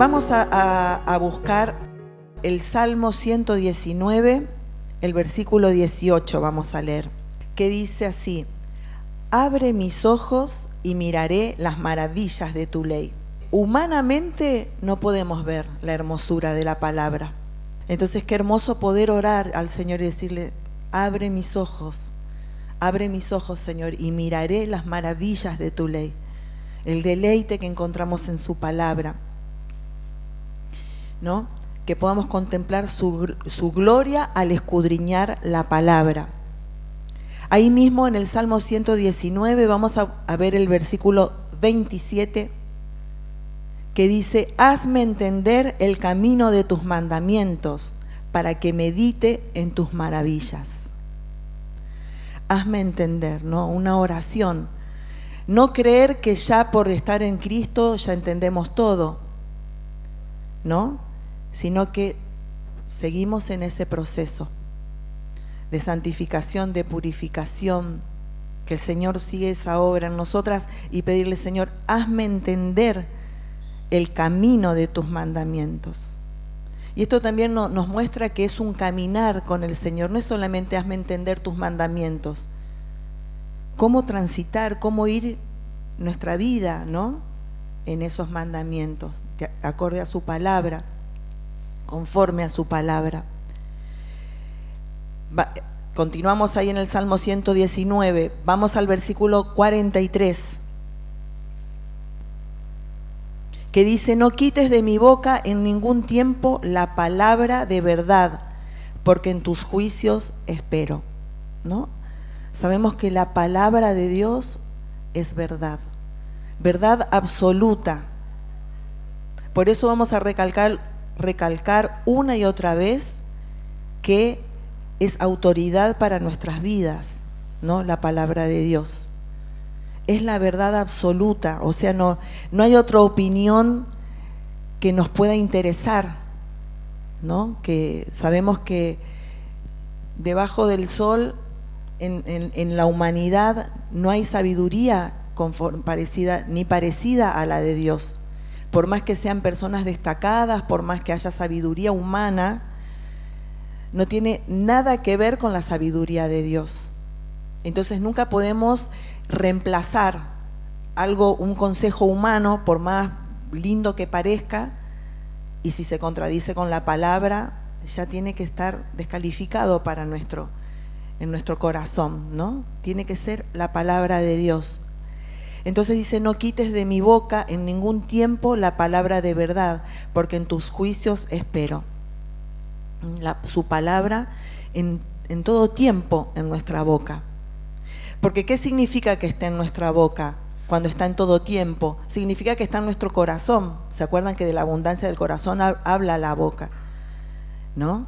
Vamos a buscar el Salmo 119, el versículo 18, vamos a leer, que dice así: abre mis ojos y miraré las maravillas de tu ley. Humanamente no podemos ver la hermosura de la palabra. Entonces, qué hermoso poder orar al Señor y decirle: abre mis ojos, Señor, y miraré las maravillas de tu ley. El deleite que encontramos en su palabra, ¿no? Que podamos contemplar su gloria al escudriñar la palabra. Ahí mismo en el Salmo 119 vamos a ver el versículo 27, que dice: hazme entender el camino de tus mandamientos, para que medite en tus maravillas. Hazme entender, ¿no? Una oración. No creer que ya por estar en Cristo ya entendemos todo, ¿no? Sino que seguimos en ese proceso de santificación, de purificación, que el Señor sigue esa obra en nosotras, y pedirle: Señor, hazme entender el camino de tus mandamientos. Y esto también nos muestra que es un caminar con el Señor, no es solamente hazme entender tus mandamientos, cómo transitar, cómo ir nuestra vida, ¿no? En esos mandamientos, acorde a su palabra, conforme a su palabra. Continuamos ahí en el Salmo 119, vamos al versículo 43, que dice: no quites de mi boca en ningún tiempo la palabra de verdad, porque en tus juicios espero, ¿no? Sabemos que la palabra de Dios es verdad, verdad absoluta. Por eso vamos a recalcar una y otra vez que es autoridad para nuestras vidas, ¿no? La palabra de Dios es la verdad absoluta, o sea, no hay otra opinión que nos pueda interesar, ¿no? Que sabemos que debajo del sol, en la humanidad, no hay sabiduría parecida a la de Dios. Por más que sean personas destacadas, por más que haya sabiduría humana, no tiene nada que ver con la sabiduría de Dios. Entonces nunca podemos reemplazar un consejo humano, por más lindo que parezca, y si se contradice con la palabra, ya tiene que estar descalificado en nuestro corazón, ¿no? Tiene que ser la palabra de Dios. Entonces dice: no quites de mi boca en ningún tiempo la palabra de verdad, porque en tus juicios espero. Su palabra en todo tiempo en nuestra boca. Porque ¿qué significa que esté en nuestra boca cuando está en todo tiempo? Significa que está en nuestro corazón. ¿Se acuerdan que de la abundancia del corazón habla la boca, ¿no?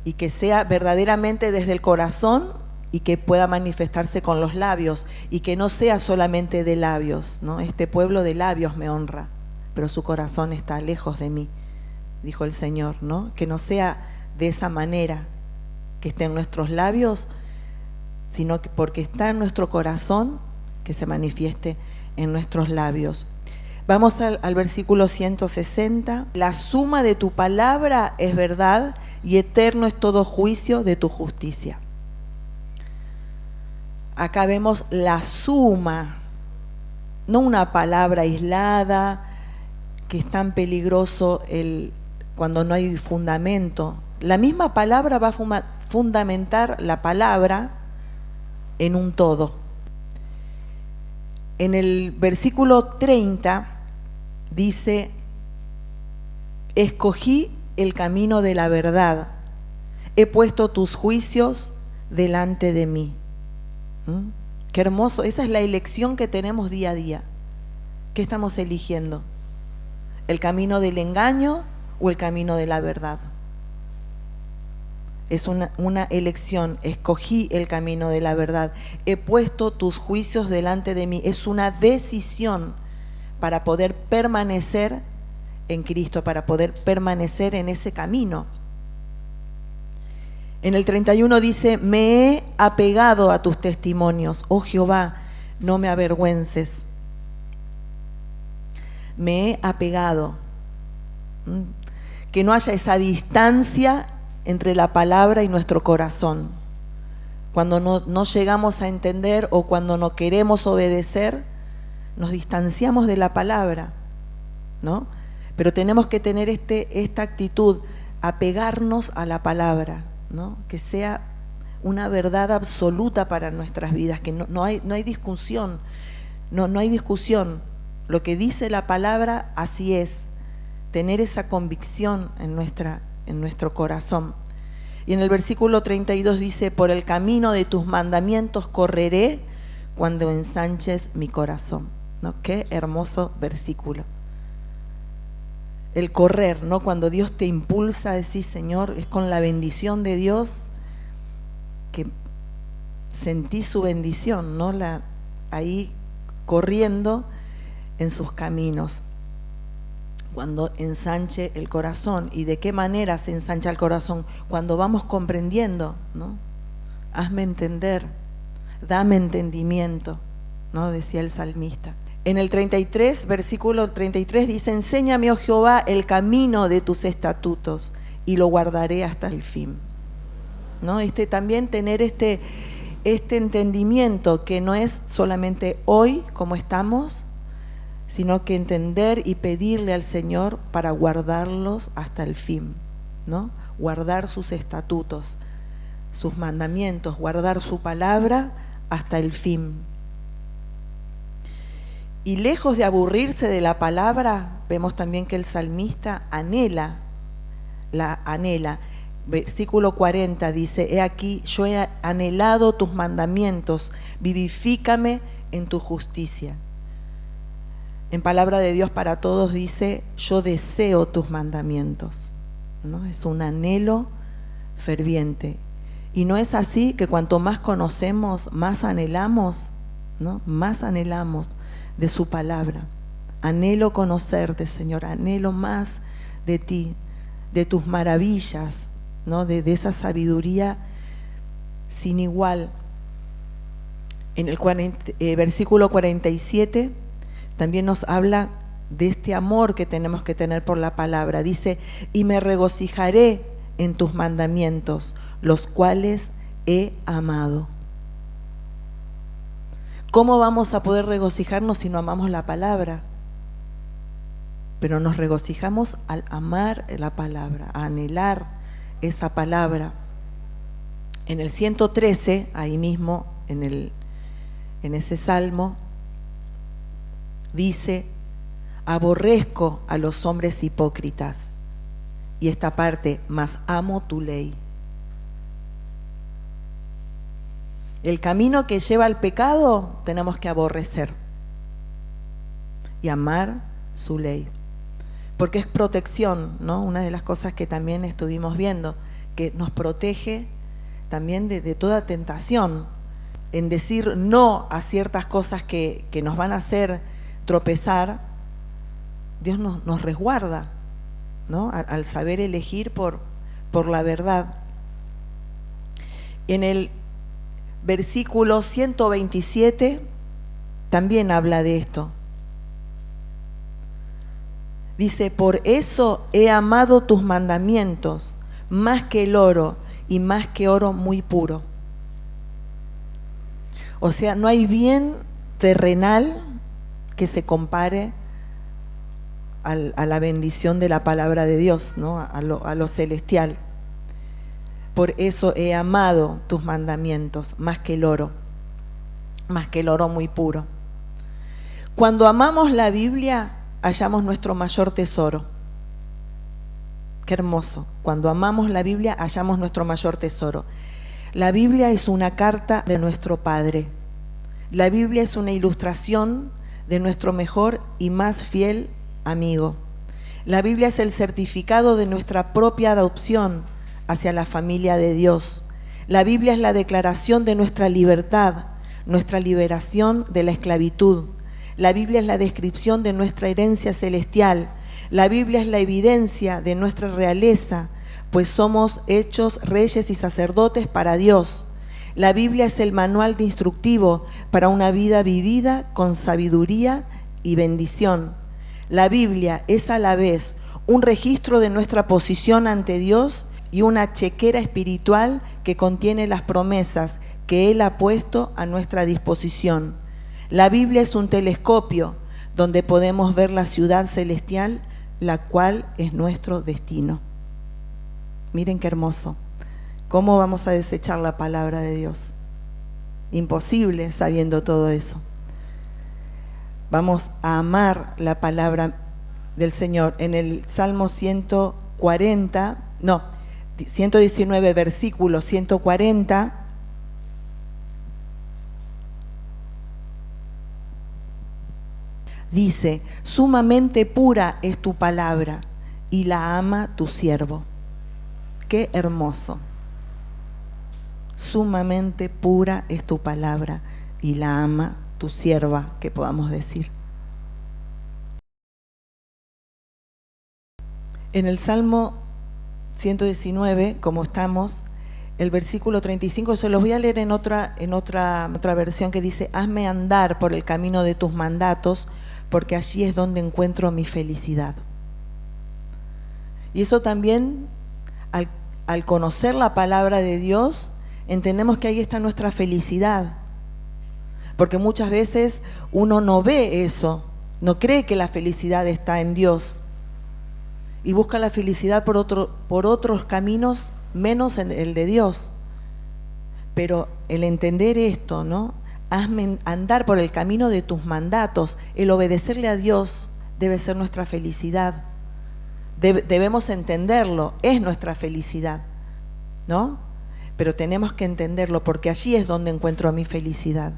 Y que sea verdaderamente desde el corazón y que pueda manifestarse con los labios, y que no sea solamente de labios, ¿no? Este pueblo de labios me honra, pero su corazón está lejos de mí, dijo el Señor, ¿no? Que no sea de esa manera, que esté en nuestros labios, sino que porque está en nuestro corazón, que se manifieste en nuestros labios. Vamos al versículo 160. La suma de tu palabra es verdad, y eterno es todo juicio de tu justicia. Acá vemos la suma, no una palabra aislada, que es tan peligroso cuando no hay fundamento. La misma palabra va a fundamentar la palabra en un todo. En el versículo 30 dice: escogí el camino de la verdad, he puesto tus juicios delante de mí. Qué hermoso, esa es la elección que tenemos día a día. ¿Qué estamos eligiendo? ¿El camino del engaño o el camino de la verdad? Es una elección. Escogí el camino de la verdad, he puesto tus juicios delante de mí. Es una decisión para poder permanecer en Cristo, para poder permanecer en ese camino. En el 31 dice: me he apegado a tus testimonios, oh Jehová, no me avergüences. Me he apegado. Que no haya esa distancia entre la palabra y nuestro corazón. Cuando no llegamos a entender o cuando no queremos obedecer, nos distanciamos de la palabra, ¿no? Pero tenemos que tener esta actitud, apegarnos a la palabra, ¿no? Que sea una verdad absoluta para nuestras vidas, que no hay discusión, no hay discusión. Lo que dice la palabra, así es. Tener esa convicción en nuestro corazón. Y en el versículo 32 dice: por el camino de tus mandamientos correré cuando ensanches mi corazón, ¿no? Qué hermoso versículo. El correr, ¿no? Cuando Dios te impulsa a decir, Señor, es con la bendición de Dios que sentí su bendición, ¿no? Ahí corriendo en sus caminos. Cuando ensanche el corazón. ¿Y de qué manera se ensancha el corazón? Cuando vamos comprendiendo, ¿no? Hazme entender, dame entendimiento, ¿no? Decía el salmista. En el 33, versículo 33 dice: enséñame, oh Jehová, el camino de tus estatutos y lo guardaré hasta el fin, ¿no? También tener este entendimiento que no es solamente hoy como estamos, sino que entender y pedirle al Señor para guardarlos hasta el fin, ¿no? Guardar sus estatutos, sus mandamientos, guardar su palabra hasta el fin. Y lejos de aburrirse de la palabra, vemos también que el salmista la anhela. Versículo 40 dice: he aquí, yo he anhelado tus mandamientos, vivifícame en tu justicia. En Palabra de Dios para Todos dice: yo deseo tus mandamientos, ¿no? Es un anhelo ferviente. Y no es así que cuanto más conocemos, más anhelamos, ¿no? Más anhelamos de su palabra. Anhelo conocerte, Señor, anhelo más de ti, de tus maravillas, ¿no? De esa sabiduría sin igual. En el versículo 47 también nos habla de este amor que tenemos que tener por la palabra. Dice: y me regocijaré en tus mandamientos, los cuales he amado. ¿Cómo vamos a poder regocijarnos si no amamos la palabra? Pero nos regocijamos al amar la palabra, a anhelar esa palabra. En el 113, ahí mismo, en ese salmo, dice: aborrezco a los hombres hipócritas. Y esta parte: mas amo tu ley. El camino que lleva al pecado tenemos que aborrecer y amar su ley, porque es protección, ¿no? Una de las cosas que también estuvimos viendo, que nos protege también de toda tentación, en decir no a ciertas cosas que nos van a hacer tropezar. Dios nos resguarda, ¿no? Al saber elegir por la verdad. En el versículo 127 también habla de esto. Dice: por eso he amado tus mandamientos más que el oro, y más que oro muy puro. O sea, no hay bien terrenal que se compare a la bendición de la palabra de Dios, ¿no? A lo celestial. Por eso he amado tus mandamientos más que el oro muy puro. Cuando amamos la Biblia, hallamos nuestro mayor tesoro. Qué hermoso. Cuando amamos la Biblia, hallamos nuestro mayor tesoro. La Biblia es una carta de nuestro Padre. La Biblia es una ilustración de nuestro mejor y más fiel amigo. La Biblia es el certificado de nuestra propia adopción hacia la familia de Dios. La Biblia es la declaración de nuestra libertad, nuestra liberación de la esclavitud. La Biblia es la descripción de nuestra herencia celestial. La Biblia es la evidencia de nuestra realeza, pues somos hechos reyes y sacerdotes para Dios. La Biblia es el manual de instructivo para una vida vivida con sabiduría y bendición. La Biblia es a la vez un registro de nuestra posición ante Dios y una chequera espiritual que contiene las promesas que Él ha puesto a nuestra disposición. La Biblia es un telescopio donde podemos ver la ciudad celestial, la cual es nuestro destino. Miren qué hermoso. ¿Cómo vamos a desechar la palabra de Dios? Imposible sabiendo todo eso. Vamos a amar la palabra del Señor. En el Salmo 119, versículo 140, dice: sumamente pura es tu palabra y la ama tu siervo. Qué hermoso. Sumamente pura es tu palabra y la ama tu sierva, que podamos decir. En el Salmo 119, como estamos, el versículo 35, se los voy a leer en otra versión que dice: hazme andar por el camino de tus mandatos, porque allí es donde encuentro mi felicidad. Y eso también, al conocer la palabra de Dios, entendemos que ahí está nuestra felicidad. Porque muchas veces uno no ve eso, no cree que la felicidad está en Dios y busca la felicidad por otros caminos menos en el de Dios. Pero el entender esto, ¿no? Hazme andar por el camino de tus mandatos, el obedecerle a Dios debe ser nuestra felicidad. Debemos entenderlo, es nuestra felicidad, ¿no? Pero tenemos que entenderlo, porque allí es donde encuentro mi felicidad.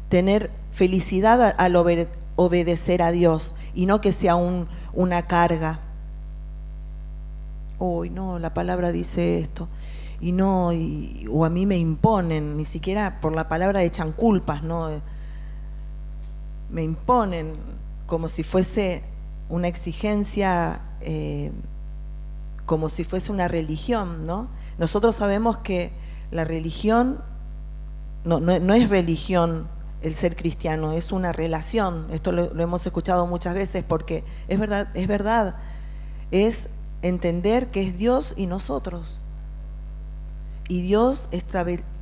Tener felicidad al obedecer a Dios y no que sea una carga. Uy, no, la palabra dice esto. O a mí me imponen, ni siquiera por la palabra echan culpas, ¿no? Me imponen como si fuese una exigencia, como si fuese una religión, ¿no? Nosotros sabemos que la religión no es religión. El ser cristiano es una relación. Esto lo hemos escuchado muchas veces, porque es verdad, es entender que es Dios y nosotros. Y Dios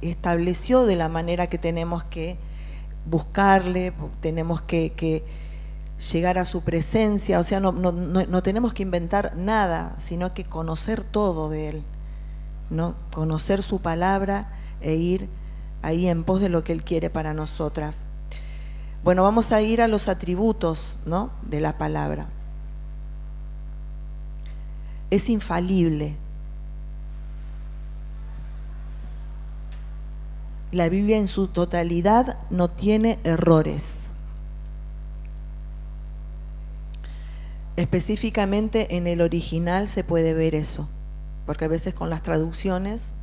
estableció de la manera que tenemos que buscarle, tenemos que llegar a su presencia. O sea, no tenemos que inventar nada, sino que conocer todo de Él, ¿no? Conocer su palabra e ir ahí en pos de lo que Él quiere para nosotras. Bueno, vamos a ir a los atributos, ¿no?, de la palabra. Es infalible. La Biblia en su totalidad no tiene errores. Específicamente en el original se puede ver eso, porque a veces con las traducciones,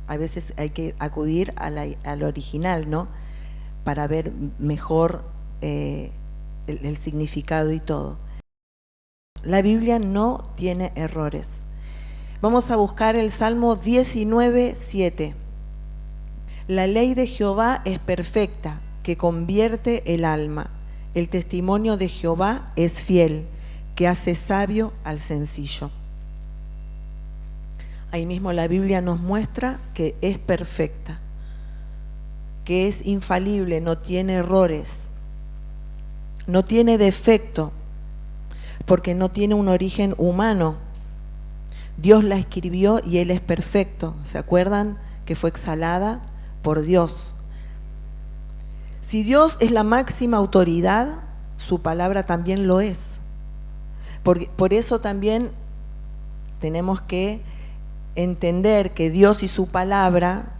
a veces hay que acudir al original, ¿no?, para ver mejor el significado y todo. La Biblia no tiene errores. Vamos a buscar el Salmo 19:7. La ley de Jehová es perfecta, que convierte el alma. El testimonio de Jehová es fiel, que hace sabio al sencillo. Ahí mismo la Biblia nos muestra que es perfecta, que es infalible, no tiene errores, no tiene defecto, porque no tiene un origen humano. Dios la escribió y Él es perfecto. ¿Se acuerdan que fue exhalada por Dios? Si Dios es la máxima autoridad, su palabra también lo es. Por eso también tenemos que entender que Dios y su palabra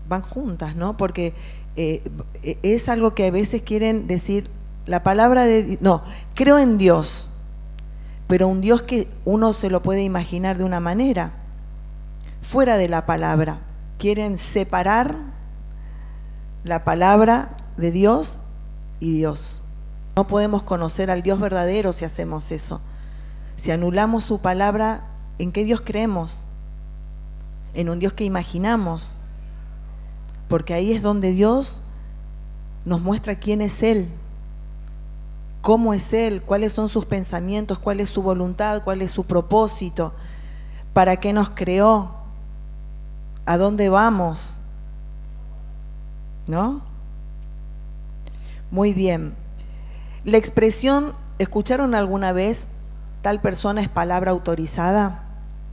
van juntas, ¿no? Porque es algo que a veces quieren decir, la palabra de... No, creo en Dios, pero un Dios que uno se lo puede imaginar de una manera, fuera de la palabra. Quieren separar la palabra de Dios y Dios. No podemos conocer al Dios verdadero si hacemos eso. Si anulamos su palabra, ¿en qué Dios creemos? En un Dios que imaginamos. Porque ahí es donde Dios nos muestra quién es Él, cómo es Él, cuáles son sus pensamientos, cuál es su voluntad, cuál es su propósito, para qué nos creó, a dónde vamos, ¿no? Muy bien. La expresión, ¿escucharon alguna vez tal persona es palabra autorizada?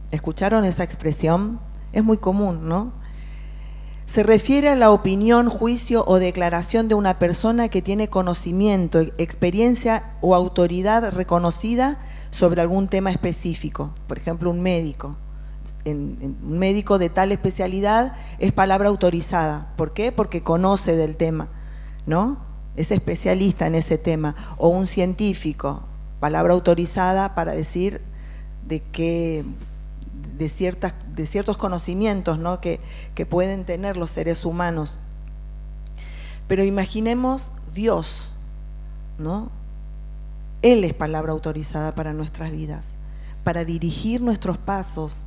¿Escucharon esa expresión? Es muy común, ¿no? Se refiere a la opinión, juicio o declaración de una persona que tiene conocimiento, experiencia o autoridad reconocida sobre algún tema específico. Por ejemplo, un médico. Un médico de tal especialidad es palabra autorizada. ¿Por qué? Porque conoce del tema, ¿no? Es especialista en ese tema. O un científico, palabra autorizada para decir de ciertos conocimientos, ¿no? que pueden tener los seres humanos. Pero imaginemos Dios, ¿no? Él es palabra autorizada para nuestras vidas, para dirigir nuestros pasos,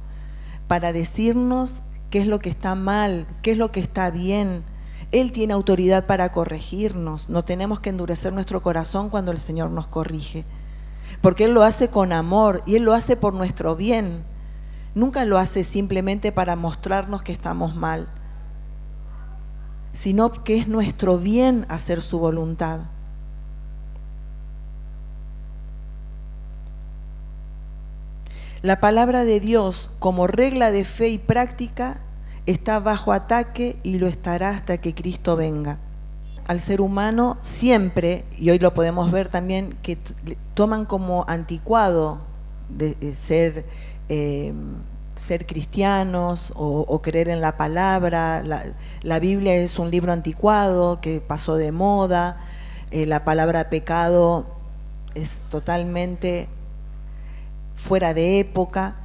para decirnos qué es lo que está mal, qué es lo que está bien. Él tiene autoridad para corregirnos. No tenemos que endurecer nuestro corazón cuando el Señor nos corrige, porque Él lo hace con amor y Él lo hace por nuestro bien. Nunca lo hace simplemente para mostrarnos que estamos mal, sino que es nuestro bien hacer su voluntad. La palabra de Dios, como regla de fe y práctica, está bajo ataque y lo estará hasta que Cristo venga. Al ser humano siempre, y hoy lo podemos ver también, que toman como anticuado de ser cristianos o creer en la palabra. La Biblia es un libro anticuado que pasó de moda. La palabra pecado es totalmente fuera de época,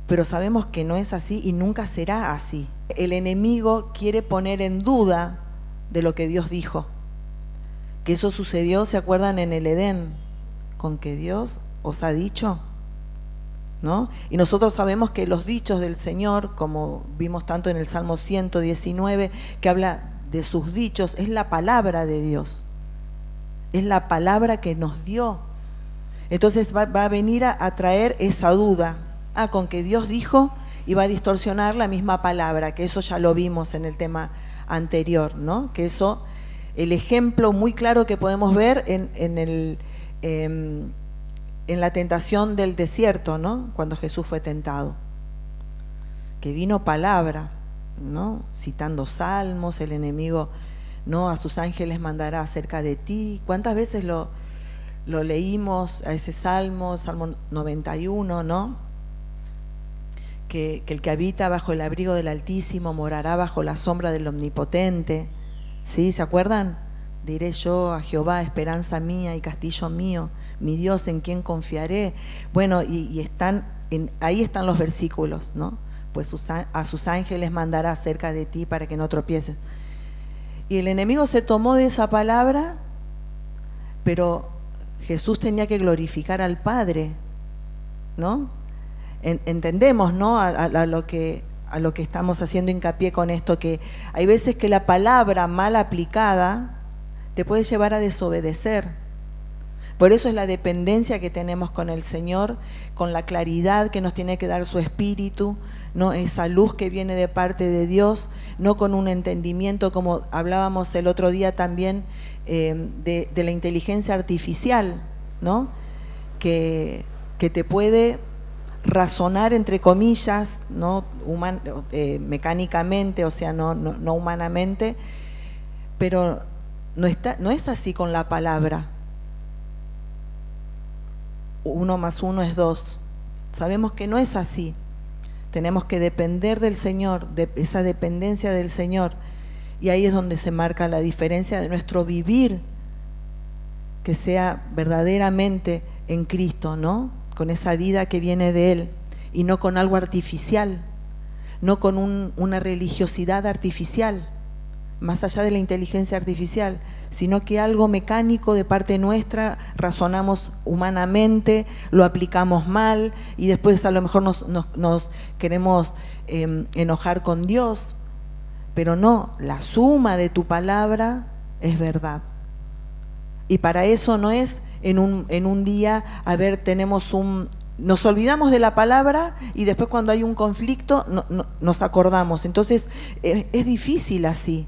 pero sabemos que no es así y nunca será así. El enemigo quiere poner en duda de lo que Dios dijo, que eso sucedió, ¿se acuerdan? En el Edén, con que Dios os ha dicho, ¿no? Y nosotros sabemos que los dichos del Señor, como vimos tanto en el Salmo 119, que habla de sus dichos, es la palabra de Dios, es la palabra que nos dio. Entonces va a venir a traer esa duda, con que Dios dijo, y va a distorsionar la misma palabra, que eso ya lo vimos en el tema anterior, ¿no? Que eso, el ejemplo muy claro que podemos ver en la tentación del desierto, ¿no? Cuando Jesús fue tentado, que vino palabra, ¿no? Citando salmos, el enemigo, ¿no? A sus ángeles mandará acerca de ti. ¿Cuántas veces lo leímos a ese Salmo 91, ¿no? Que el que habita bajo el abrigo del Altísimo morará bajo la sombra del Omnipotente. ¿Sí? ¿Se acuerdan? Diré yo a Jehová, esperanza mía y castillo mío, mi Dios en quien confiaré. Bueno, y ahí están los versículos, ¿no? Pues a sus ángeles mandará cerca de ti para que no tropieces. Y el enemigo se tomó de esa palabra, pero Jesús tenía que glorificar al Padre, ¿no? Entendemos, ¿no? A lo que estamos haciendo hincapié con esto, que hay veces que la palabra mal aplicada te puede llevar a desobedecer. Por eso es la dependencia que tenemos con el Señor, con la claridad que nos tiene que dar su Espíritu, ¿no? Esa luz que viene de parte de Dios, no con un entendimiento, como hablábamos el otro día también, de la inteligencia artificial, ¿no? Que te puede razonar, entre comillas, ¿no? Mecánicamente, o sea, no humanamente, pero no es así con la palabra. 1 más 1 es 2. Sabemos que no es así. Tenemos que depender del Señor, de esa dependencia del Señor. Y ahí es donde se marca la diferencia de nuestro vivir, que sea verdaderamente en Cristo, ¿no? Con esa vida que viene de Él, y no con algo artificial, no con una religiosidad artificial, más allá de la inteligencia artificial, sino que algo mecánico de parte nuestra, razonamos humanamente, lo aplicamos mal y después a lo mejor nos queremos enojar con Dios, pero no, la suma de tu palabra es verdad. Y para eso no es en un día, nos olvidamos de la palabra y después cuando hay un conflicto nos acordamos. Entonces es difícil así.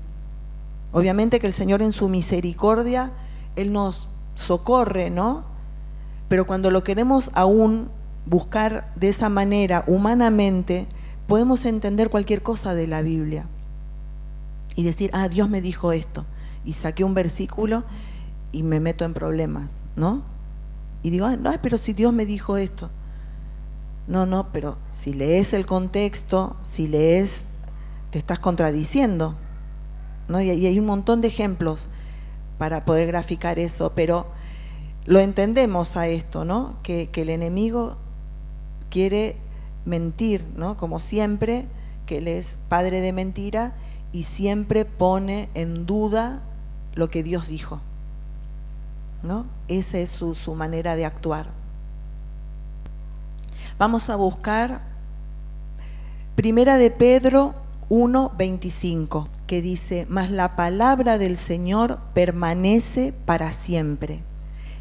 Obviamente que el Señor en su misericordia, Él nos socorre, ¿no? Pero cuando lo queremos aún buscar de esa manera, humanamente, podemos entender cualquier cosa de la Biblia y decir, Dios me dijo esto, y saqué un versículo y me meto en problemas, ¿no? Y digo, no, pero si Dios me dijo esto. No, pero si lees el contexto, si lees, te estás contradiciendo, ¿no? Y hay un montón de ejemplos para poder graficar eso, pero lo entendemos a esto, ¿no? Que el enemigo quiere mentir, ¿no? Como siempre, que él es padre de mentira y siempre pone en duda lo que Dios dijo, ¿no? Esa es su manera de actuar. Vamos a buscar Primera de Pedro 1:25, que dice, mas la palabra del Señor permanece para siempre.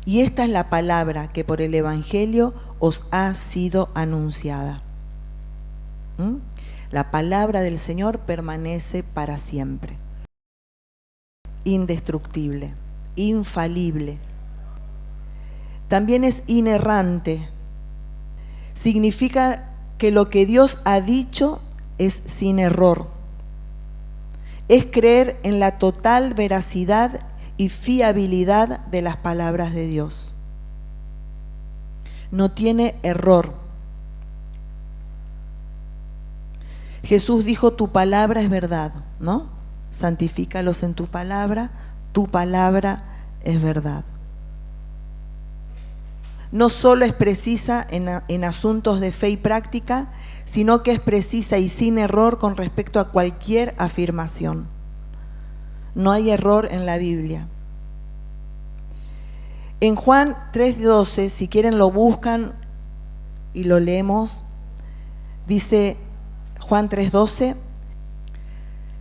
Y esta es la palabra que por el Evangelio os ha sido anunciada. La palabra del Señor permanece para siempre. Indestructible, infalible. También es inerrante. Significa que lo que Dios ha dicho es sin error. Es creer en la total veracidad y fiabilidad de las palabras de Dios. No tiene error. Jesús dijo, tu palabra es verdad, ¿no? Santifícalos en tu palabra es verdad. No solo es precisa en asuntos de fe y práctica, sino que es precisa y sin error con respecto a cualquier afirmación. No hay error en la Biblia. En Juan 3:12, si quieren lo buscan y lo leemos, dice Juan 3:12,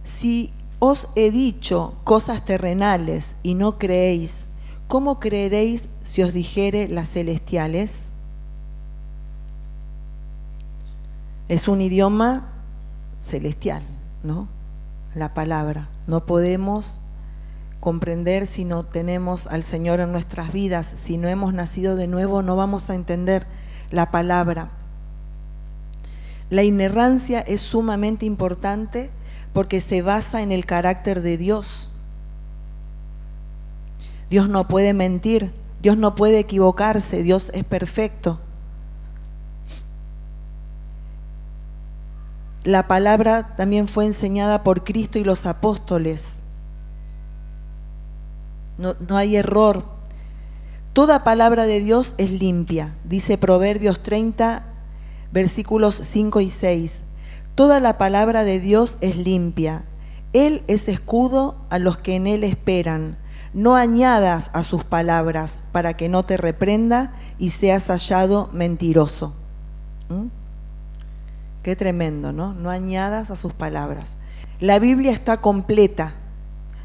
si os he dicho cosas terrenales y no creéis, ¿cómo creeréis si os dijere las celestiales? Es un idioma celestial, ¿no? La palabra. No podemos comprender si no tenemos al Señor en nuestras vidas. Si no hemos nacido de nuevo, no vamos a entender la palabra. La inerrancia es sumamente importante porque se basa en el carácter de Dios. Dios no puede mentir, Dios no puede equivocarse, Dios es perfecto. La palabra también fue enseñada por Cristo y los apóstoles. No hay error. Toda palabra de Dios es limpia, dice Proverbios 30, versículos 5 y 6. Toda la palabra de Dios es limpia. Él es escudo a los que en Él esperan. No añadas a sus palabras para que no te reprenda y seas hallado mentiroso. Qué tremendo, ¿no? No añadas a sus palabras. La Biblia está completa,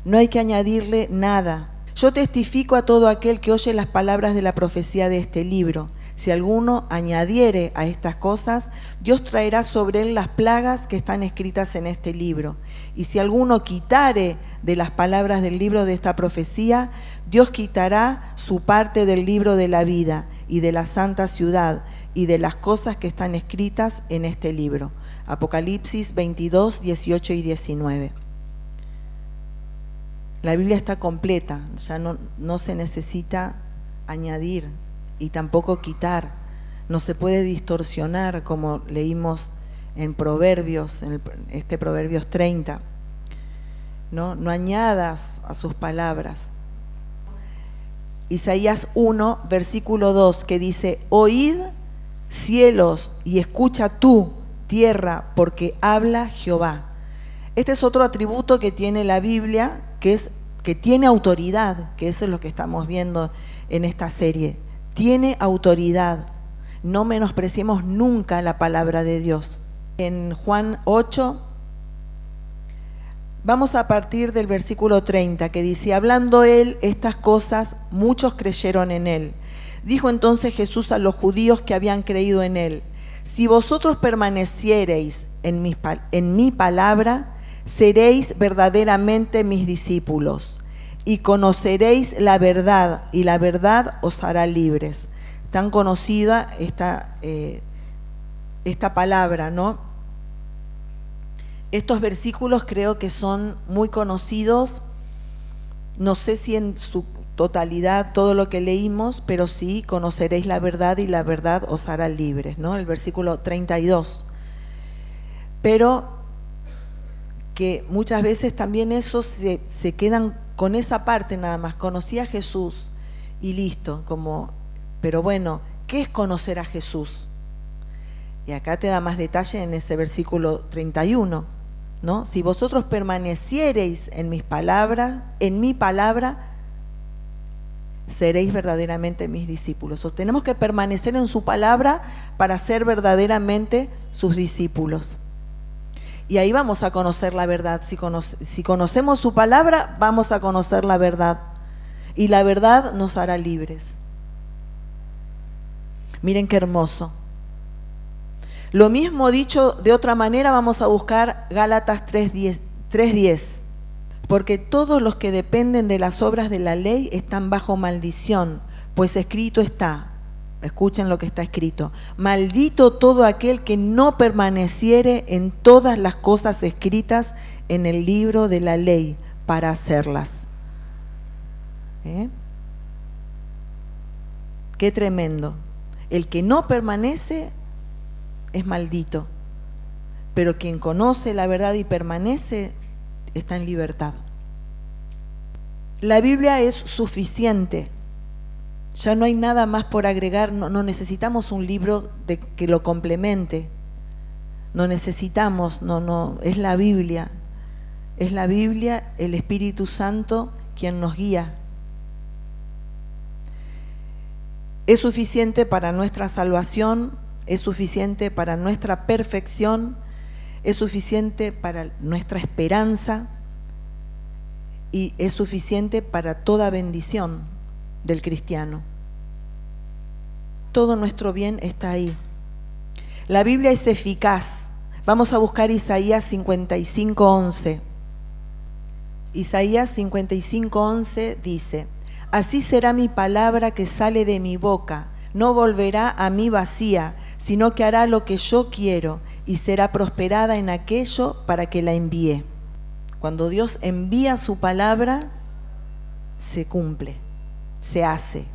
no hay que añadirle nada. Yo testifico a todo aquel que oye las palabras de la profecía de este libro. Si alguno añadiere a estas cosas, Dios traerá sobre él las plagas que están escritas en este libro. Y si alguno quitare de las palabras del libro de esta profecía, Dios quitará su parte del libro de la vida y de la santa ciudad y de las cosas que están escritas en este libro. Apocalipsis 22, 18 y 19. La Biblia está completa, ya no se necesita añadir y tampoco quitar. No se puede distorsionar como leímos en Proverbios, en Proverbios 30. No añadas a sus palabras. Isaías 1, versículo 2, que dice, oíd cielos y escucha tú, tierra, porque habla Jehová. Este es otro atributo que tiene la Biblia, que tiene autoridad, que eso es lo que estamos viendo en esta serie. Tiene autoridad. No menospreciemos nunca la palabra de Dios. En Juan 8, Vamos a partir del versículo 30, que dice: hablando él estas cosas, muchos creyeron en él. Dijo entonces Jesús a los judíos que habían creído en él: si vosotros permaneciereis en mi palabra, seréis verdaderamente mis discípulos, y conoceréis la verdad, y la verdad os hará libres. Tan conocida esta palabra, ¿no? Estos versículos creo que son muy conocidos, no sé si en su totalidad todo lo que leímos, pero sí: conoceréis la verdad y la verdad os hará libres, ¿no? El versículo 32. Pero que muchas veces también esos se quedan con esa parte nada más: conocí a Jesús y listo, pero bueno, ¿qué es conocer a Jesús? Y acá te da más detalle en ese versículo 31, ¿no? Si vosotros permaneciereis en mi palabra, seréis verdaderamente mis discípulos. O tenemos que permanecer en su palabra para ser verdaderamente sus discípulos. Y ahí vamos a conocer la verdad. Si conocemos su palabra, vamos a conocer la verdad. Y la verdad nos hará libres. Miren qué hermoso. Lo mismo dicho de otra manera, vamos a buscar Gálatas 3:10. Porque todos los que dependen de las obras de la ley están bajo maldición, pues escrito está, escuchen lo que está escrito: maldito todo aquel que no permaneciere en todas las cosas escritas en el libro de la ley para hacerlas. Qué tremendo. El que no permanece es maldito, pero quien conoce la verdad y permanece está en libertad. La Biblia es suficiente, ya no hay nada más por agregar, no necesitamos un libro que lo complemente, no necesitamos, es la Biblia, el Espíritu Santo quien nos guía. Es suficiente para nuestra salvación, es suficiente para nuestra perfección, es suficiente para nuestra esperanza y es suficiente para toda bendición del cristiano. Todo nuestro bien está ahí. La Biblia es eficaz. Vamos a buscar Isaías 55:11. Isaías 55:11 dice: así será mi palabra que sale de mi boca, no volverá a mí vacía, sino que hará lo que yo quiero y será prosperada en aquello para que la envíe. Cuando Dios envía su palabra, se cumple, se hace.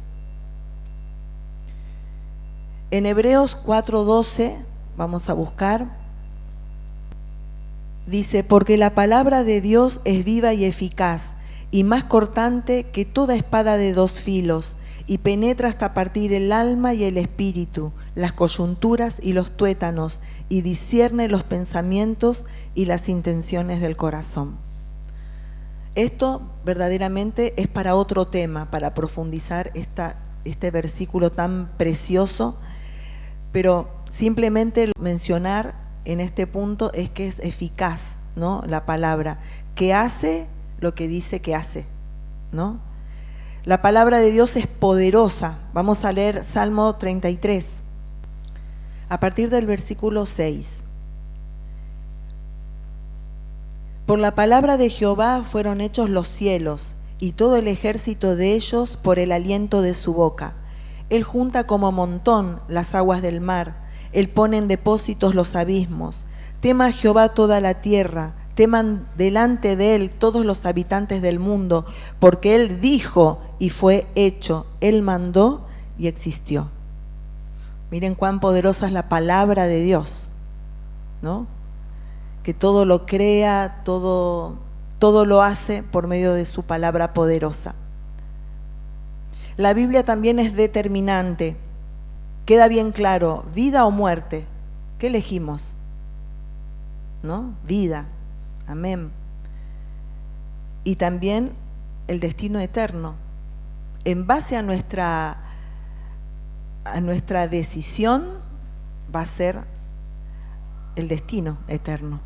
En Hebreos 4:12, vamos a buscar, dice: porque la palabra de Dios es viva y eficaz, y más cortante que toda espada de dos filos, y penetra hasta partir el alma y el espíritu, las coyunturas y los tuétanos, y discierne los pensamientos y las intenciones del corazón. Esto verdaderamente es para otro tema, para profundizar este versículo tan precioso, pero simplemente mencionar en este punto es que es eficaz, ¿no? La palabra, que hace lo que dice que hace, ¿no? La palabra de Dios es poderosa. Vamos a leer Salmo 33, a partir del versículo 6. Por la palabra de Jehová fueron hechos los cielos, y todo el ejército de ellos por el aliento de su boca. Él junta como montón las aguas del mar, él pone en depósitos los abismos. Tema a Jehová toda la tierra, teman delante de él todos los habitantes del mundo, porque él dijo y fue hecho, él mandó y existió. Miren cuán poderosa es la palabra de Dios, ¿no? Que todo lo crea, todo lo hace por medio de su palabra poderosa. La Biblia también es determinante. Queda bien claro, vida o muerte, ¿qué elegimos? ¿No? Vida, amén. Y también el destino eterno. En base a nuestra decisión va a ser el destino eterno.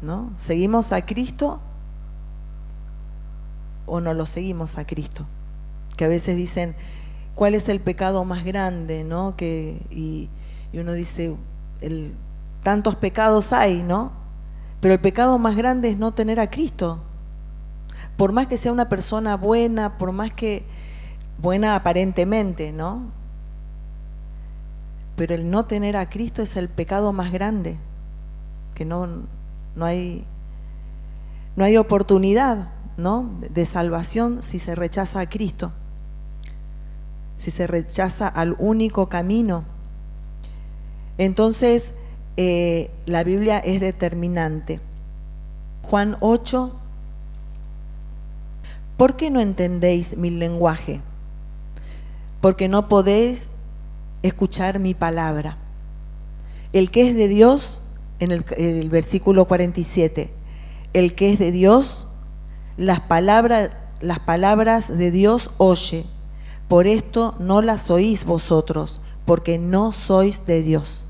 ¿no? ¿Seguimos a Cristo o no lo seguimos a Cristo? Que a veces dicen, ¿cuál es el pecado más grande, ¿no? Y uno dice, tantos pecados hay, ¿no? Pero el pecado más grande es no tener a Cristo. Por más que sea una persona buena, por más que buena aparentemente, ¿no? Pero el no tener a Cristo es el pecado más grande, que no hay oportunidad, ¿no? de salvación si se rechaza a Cristo, si se rechaza al único camino. Entonces, la Biblia es determinante. Juan 8, ¿por qué no entendéis mi lenguaje? Porque no podéis escuchar mi palabra. El que es de Dios, en el versículo 47, el que es de Dios, las palabras de Dios oye. Por esto no las oís vosotros, porque no sois de Dios.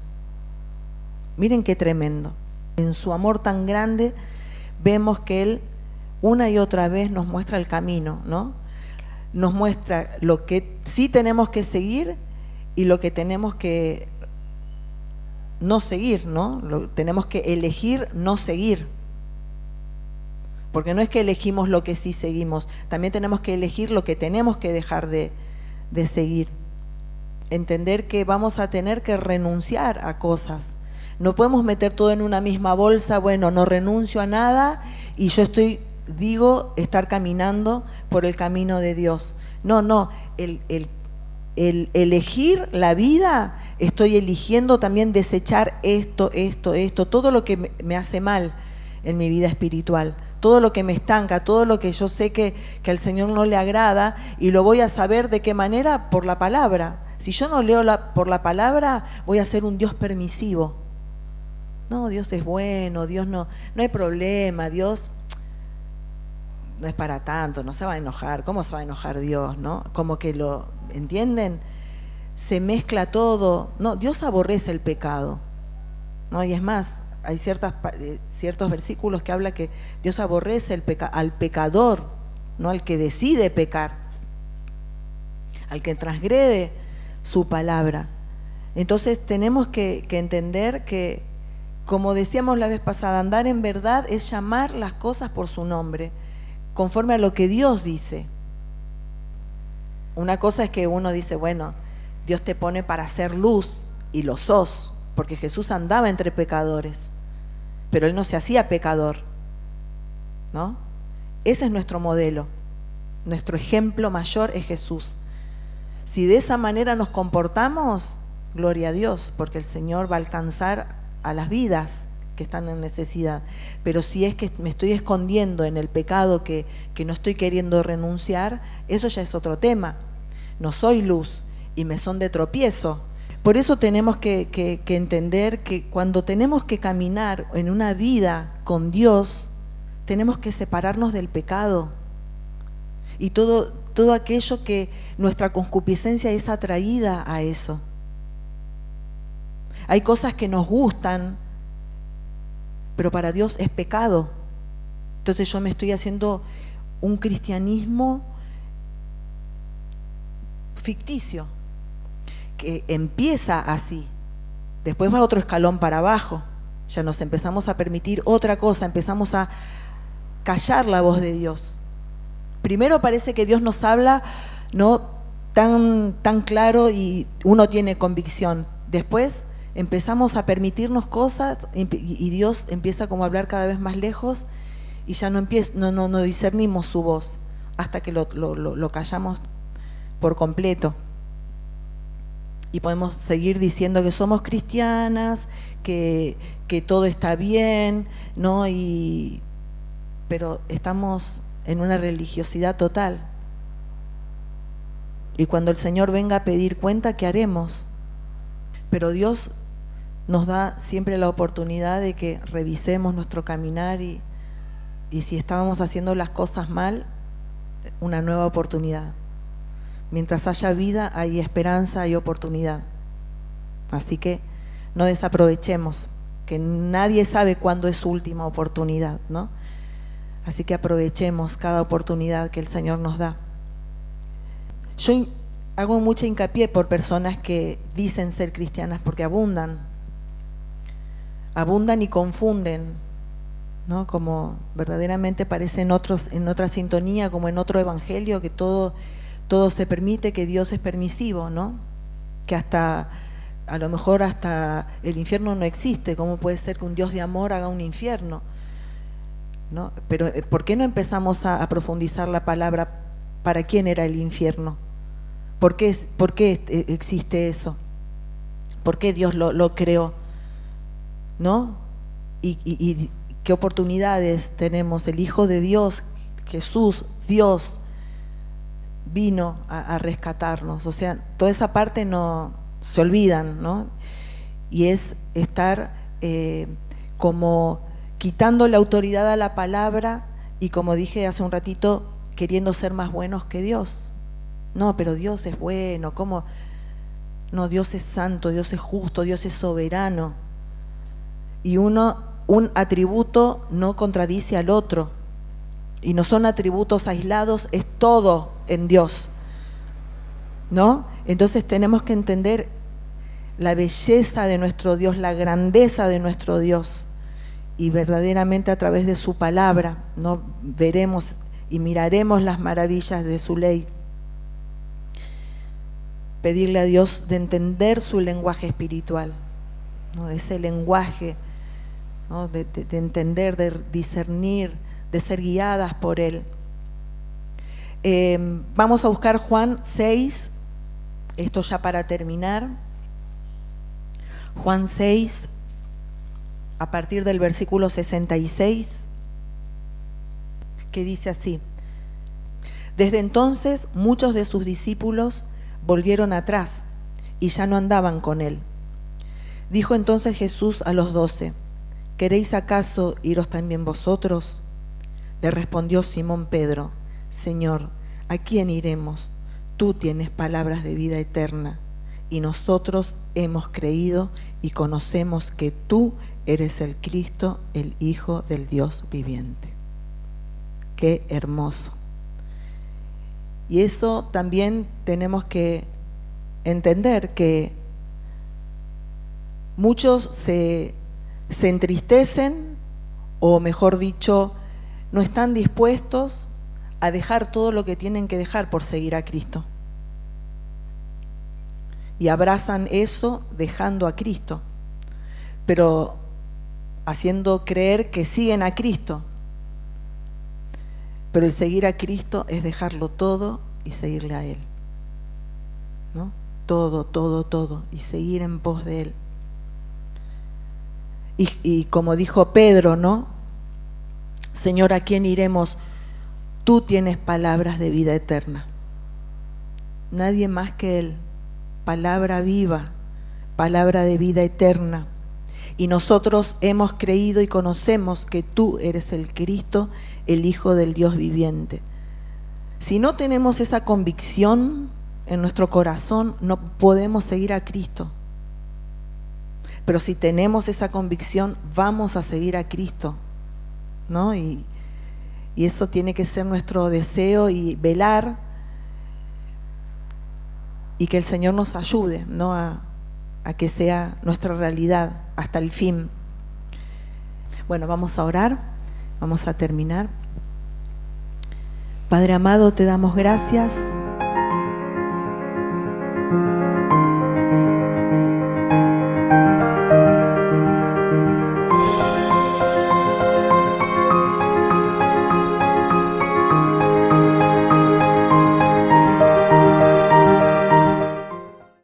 Miren qué tremendo. En su amor tan grande vemos que Él una y otra vez nos muestra el camino, ¿no? Nos muestra lo que sí tenemos que seguir y lo que tenemos que no seguir, ¿no? Tenemos que elegir no seguir. Porque no es que elegimos lo que sí seguimos, también tenemos que elegir lo que tenemos que dejar de seguir. Entender que vamos a tener que renunciar a cosas. No podemos meter todo en una misma bolsa, bueno, no renuncio a nada y yo digo estar caminando por el camino de Dios. No, el elegir la vida, estoy eligiendo también desechar esto, todo lo que me hace mal en mi vida espiritual, todo lo que me estanca, todo lo que yo sé que al Señor no le agrada, y lo voy a saber de qué manera, por la palabra. Si yo no leo por la palabra, voy a ser un Dios permisivo. No, Dios es bueno, Dios no hay problema, Dios no es para tanto, no se va a enojar. ¿Cómo se va a enojar Dios, no? Como que ¿entienden? Se mezcla todo. No, Dios aborrece el pecado, ¿no? Y es más, hay ciertos versículos que habla que Dios aborrece al pecador, no al que decide pecar, al que transgrede su palabra. Entonces tenemos que entender que, como decíamos la vez pasada, andar en verdad es llamar las cosas por su nombre, conforme a lo que Dios dice. Una cosa es que uno dice, bueno, Dios te pone para hacer luz, y lo sos, porque Jesús andaba entre pecadores, pero Él no se hacía pecador, ¿no? Ese es nuestro modelo, nuestro ejemplo mayor es Jesús. Si de esa manera nos comportamos, gloria a Dios, porque el Señor va a alcanzar a las vidas que están en necesidad. Pero si es que me estoy escondiendo en el pecado que no estoy queriendo renunciar, eso ya es otro tema. No soy luz y me son de tropiezo. Por eso tenemos que entender que cuando tenemos que caminar en una vida con Dios, tenemos que separarnos del pecado y todo aquello que nuestra concupiscencia es atraída a eso. Hay cosas que nos gustan, pero para Dios es pecado. Entonces yo me estoy haciendo un cristianismo ficticio, que empieza así, después va otro escalón para abajo, ya nos empezamos a permitir otra cosa, empezamos a callar la voz de Dios. Primero parece que Dios nos habla no tan claro y uno tiene convicción. Después empezamos a permitirnos cosas y Dios empieza como a hablar cada vez más lejos y ya no discernimos su voz hasta que lo callamos por completo. Y podemos seguir diciendo que somos cristianas, que todo está bien, ¿no? Pero estamos en una religiosidad total. Y cuando el Señor venga a pedir cuenta, ¿qué haremos? Pero Dios nos da siempre la oportunidad de que revisemos nuestro caminar y si estábamos haciendo las cosas mal, una nueva oportunidad. Mientras haya vida, hay esperanza, hay oportunidad. Así que no desaprovechemos, porque nadie sabe cuándo es su última oportunidad, ¿no? Así que aprovechemos cada oportunidad que el Señor nos da. Yo hago mucha hincapié por personas que dicen ser cristianas, porque abundan y confunden, ¿no? Como verdaderamente parece en otra sintonía, como en otro evangelio, que todo se permite, que Dios es permisivo, ¿no? Que a lo mejor hasta el infierno no existe. ¿Cómo puede ser que un Dios de amor haga un infierno? ¿No? Pero ¿por qué no empezamos a profundizar la palabra? ¿Para quién era el infierno? ¿Por qué existe eso? ¿Por qué Dios lo creó? ¿No? Y qué oportunidades tenemos. El Hijo de Dios, Jesús, Dios, vino a rescatarnos. O sea, toda esa parte no se olvidan, ¿no? Y es estar como quitando la autoridad a la palabra y, como dije hace un ratito, queriendo ser más buenos que Dios. No, pero Dios es bueno. ¿Cómo? No, Dios es santo, Dios es justo, Dios es soberano. Y un atributo no contradice al otro. Y no son atributos aislados, es todo en Dios, ¿no? Entonces tenemos que entender la belleza de nuestro Dios, la grandeza de nuestro Dios. Y verdaderamente a través de su palabra, ¿no? Veremos y miraremos las maravillas de su ley. Pedirle a Dios de entender su lenguaje espiritual, ¿no? Ese lenguaje, ¿no? de entender, de discernir, de ser guiadas por Él. Vamos a buscar Juan 6, esto ya para terminar. Juan 6, a partir del versículo 66, que dice así: Desde entonces muchos de sus discípulos volvieron atrás y ya no andaban con él. Dijo entonces Jesús a los 12: ¿Queréis acaso iros también vosotros? Le respondió Simón Pedro: Señor, ¿a quién iremos? Tú tienes palabras de vida eterna, y nosotros hemos creído y conocemos que tú eres el Cristo, el Hijo del Dios viviente. Qué hermoso. Y eso también tenemos que entender, que muchos se entristecen, o mejor dicho, no están dispuestos a dejar todo lo que tienen que dejar por seguir a Cristo. Y abrazan eso dejando a Cristo, pero haciendo creer que siguen a Cristo. Pero el seguir a Cristo es dejarlo todo y seguirle a Él, ¿no? Todo, y seguir en pos de Él. Y como dijo Pedro, ¿no? Señor, ¿a quién iremos? Tú tienes palabras de vida eterna. Nadie más que Él. Palabra viva, palabra de vida eterna. Y nosotros hemos creído y conocemos que tú eres el Cristo, el Hijo del Dios viviente. Si no tenemos esa convicción en nuestro corazón, no podemos seguir a Cristo. Pero si tenemos esa convicción, vamos a seguir a Cristo, ¿no? Y eso tiene que ser nuestro deseo, y velar, y que el Señor nos ayude, ¿no? a que sea nuestra realidad hasta el fin. Bueno, vamos a orar, vamos a terminar. Padre amado, te damos gracias